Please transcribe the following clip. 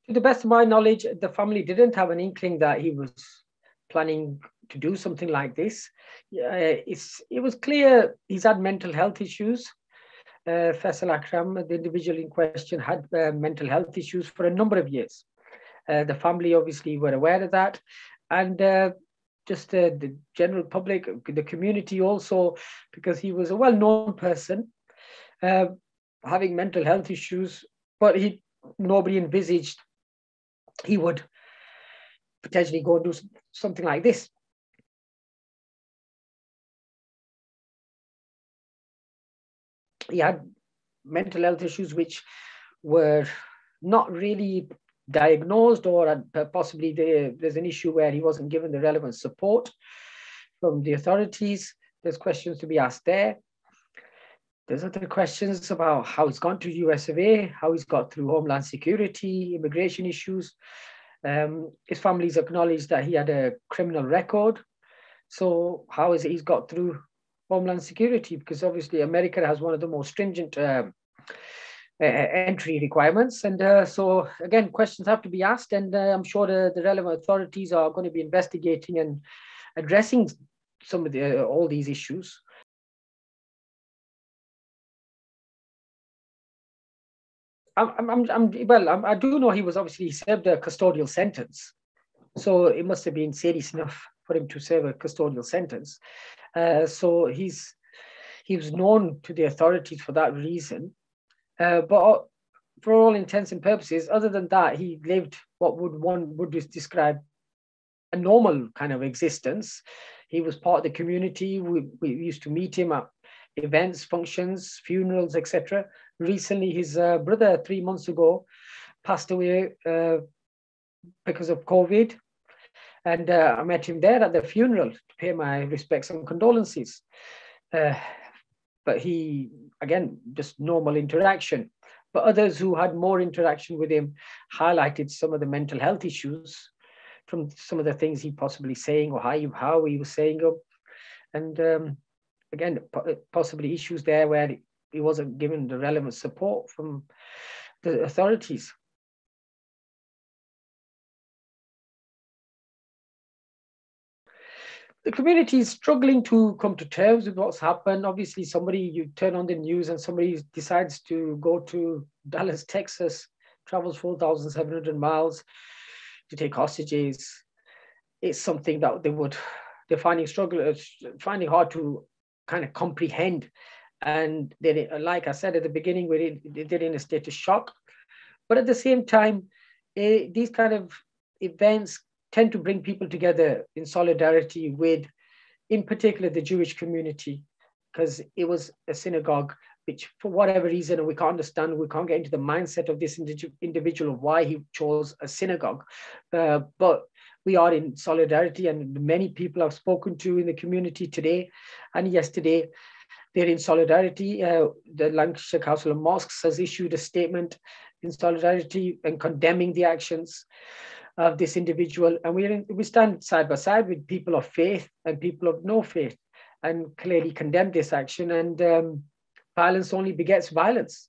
To the best of my knowledge, the family didn't have an inkling that he was planning to do something like this. It was clear he's had mental health issues. Faisal Akram, the individual in question, had mental health issues for a number of years. The family obviously were aware of that, and just the general public, the community also, because he was a well-known person uh, having mental health issues, but nobody envisaged he would potentially go and do something like this. He had mental health issues which were not really diagnosed, or possibly there's an issue where he wasn't given the relevant support from the authorities. There's questions to be asked there. There's other questions about how he's gone to US of A, how he's got through Homeland Security, immigration issues. His family's acknowledged that he had a criminal record. So how is it he's got through Homeland Security? Because obviously America has one of the most stringent entry requirements. And so again, questions have to be asked, and I'm sure the relevant authorities are going to be investigating and addressing some of all these issues. I do know he served a custodial sentence, so it must have been serious enough for him to serve a custodial sentence. So he was known to the authorities for that reason. But for all intents and purposes, other than that, he lived what one would describe a normal kind of existence. He was part of the community. We used to meet him at events, functions, funerals, etc. Recently, his brother 3 months ago passed away because of COVID. And I met him there at the funeral to pay my respects and condolences. But he, again, just normal interaction. But others who had more interaction with him highlighted some of the mental health issues from some of the things he possibly saying, or how he was saying them. And again, possibly issues there where he wasn't given the relevant support from the authorities. The community is struggling to come to terms with what's happened. Obviously, you turn on the news and somebody decides to go to Dallas, Texas, travels 4,700 miles to take hostages. It's something that they're finding hard to kind of comprehend. And like I said at the beginning, they're in a state of shock. But at the same time, these kind of events tend to bring people together in solidarity with, in particular, the Jewish community, because it was a synagogue which, for whatever reason, and we can't understand, we can't get into the mindset of this individual of why he chose a synagogue. But we are in solidarity, and many people I've spoken to in the community today and yesterday, they're in solidarity. The Lancashire Council of Mosques has issued a statement in solidarity and condemning the actions of this individual. And we stand side by side with people of faith and people of no faith, and clearly condemn this action. And violence only begets violence.